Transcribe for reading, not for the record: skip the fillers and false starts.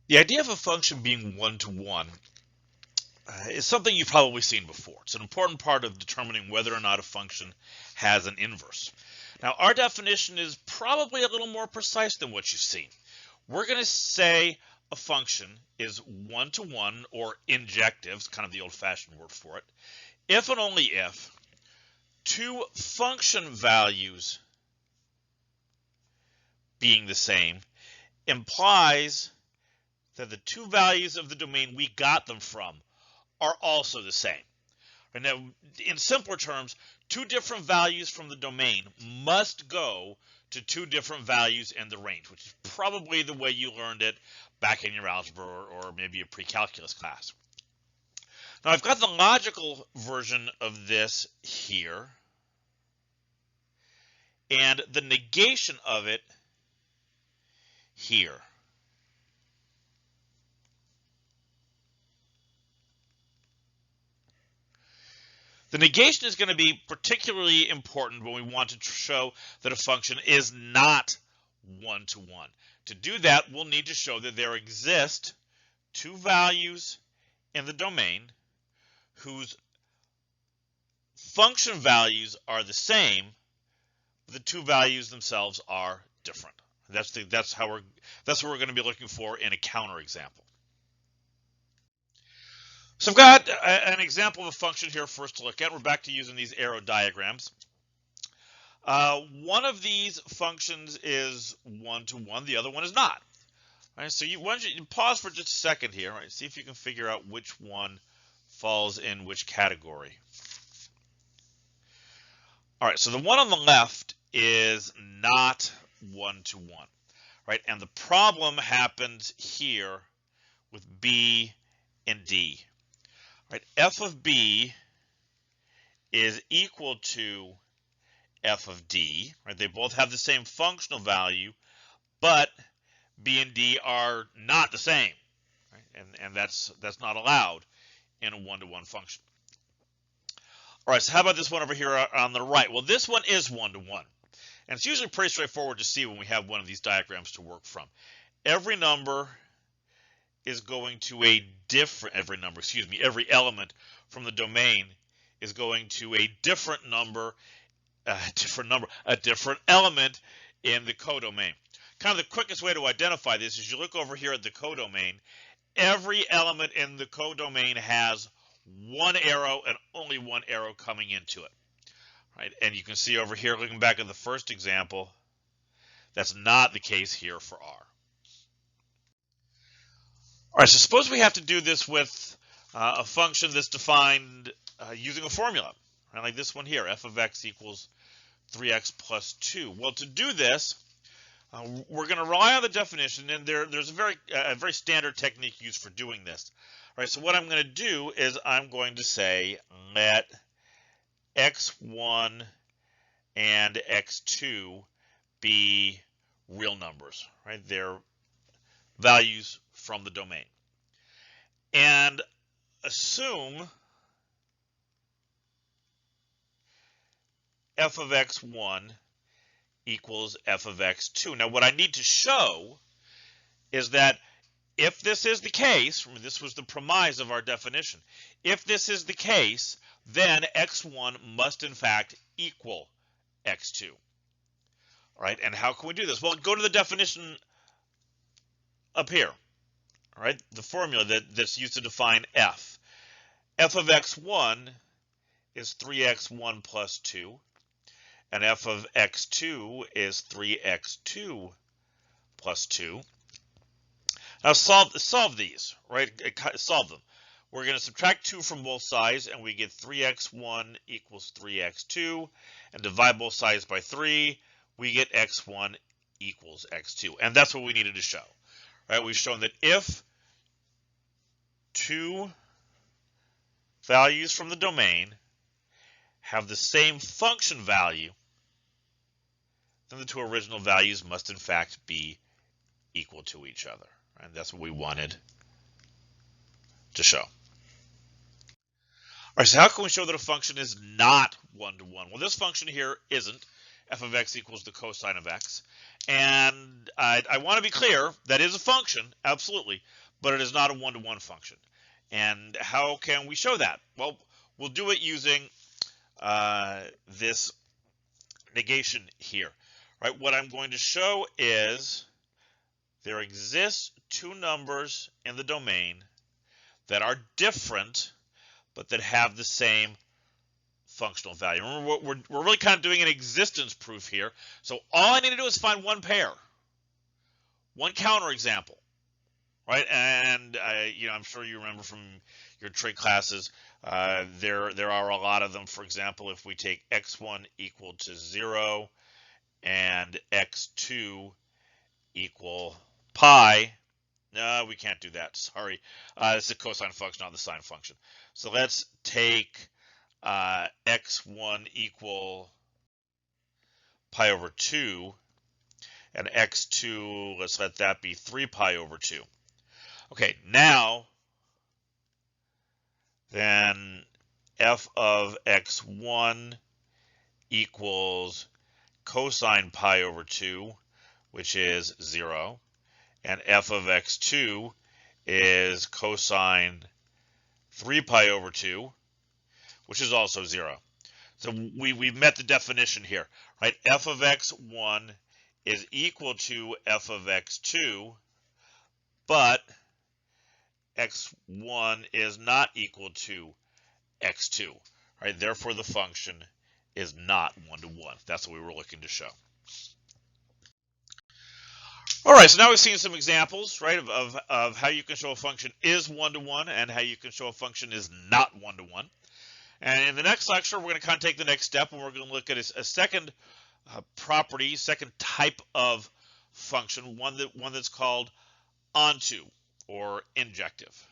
The idea of a function being one-to-one is something you've probably seen before. It's an important part of determining whether or not a function has an inverse. Now, our definition is probably a little more precise than what you've seen. We're going to say a function is one-to-one or injective, it's kind of the old-fashioned word for it, if and only if two function values being the same implies that the two values of the domain we got them from are also the same. And now, in simpler terms, two different values from the domain must go to two different values in the range, which is probably the way you learned it back in your algebra or maybe a pre-calculus class. Now, I've got the logical version of this here, and the negation of it here. The negation is going to be particularly important when we want to show that a function is not one-to-one. To do that, we'll need to show that there exist two values in the domain whose function values are the same, but the two values themselves are different. That's what we're going to be looking for in a counterexample. So I've got an example of a function here first to look at. We're back to using these arrow diagrams. One of these functions is one-to-one, the other one is not. All right, so you pause for just a second here, right? See if you can figure out which one falls in which category. All right, so the one on the left is not one-to-one, right? And the problem happens here with B and D. Right, f of B is equal to f of D. Right, they both have the same functional value, but B and D are not the same, right? And that's not allowed in a one-to-one function. All right, so how about this one over here on the right? Well, this one is one-to-one, and it's usually pretty straightforward to see when we have one of these diagrams to work from. Every number is going to every element from the domain is going to a different element in the codomain. Kind of the quickest way to identify this is you look over here at the codomain. Every element in the codomain has one arrow and only one arrow coming into it. Right? And you can see over here, looking back at the first example, that's not the case here for R. All right, so suppose we have to do this with a function that's defined using a formula, right? Like this one here, f of x equals 3x plus 2. Well, to do this, we're going to rely on the definition, and there's a very standard technique used for doing this. All right, so what I'm going to do is I'm going to say let x1 and x2 be real numbers, right? They're values from the domain. And assume f of x1 equals f of x2. Now, what I need to show is that if this is the case, this was the premise of our definition, if this is the case, then x1 must in fact equal x2. All right, and how can we do this? Well, go to the definition up here. All right, the formula that's used to define f. F of x1 is 3x1 plus 2, and f of x2 is 3x2 plus 2. Now solve these, right? Solve them. We're going to subtract 2 from both sides, and we get 3x1 equals 3x2, and divide both sides by 3, we get x1 equals x2, and that's what we needed to show. Right? We've shown that if two values from the domain have the same function value, then the two original values must in fact be equal to each other. And that's what we wanted to show. All right, so how can we show that a function is not one-to-one? Well, this function here isn't. F of x equals the cosine of x. And I want to be clear, that is a function, absolutely, but it is not a one-to-one function. And how can we show that? Well, we'll do it using this negation here, right? What I'm going to show is there exists two numbers in the domain that are different, but that have the same functional value. Remember, we're really kind of doing an existence proof here. So all I need to do is find one pair, one counterexample, right? And I'm sure you remember from your trig classes, there are a lot of them. For example, if we take x1 equal to 0 and x2 equal pi, no, we can't do that. Sorry, it's a cosine function, not the sine function. So let's take x1 equal pi over 2, and x2, let's let that be 3 pi over 2. Okay, now then f of x1 equals cosine pi over 2, which is 0, and f of x2 is cosine 3 pi over 2, which is also 0. So we've met the definition here, right? F of x1 is equal to f of x2, but x1 is not equal to x2, right? Therefore, the function is not one-to-one. That's what we were looking to show. All right, so now we've seen some examples, right, of how you can show a function is one-to-one and how you can show a function is not one-to-one. And in the next lecture, we're going to kind of take the next step, and we're going to look at a second property, second type of function, one that's called onto or injective.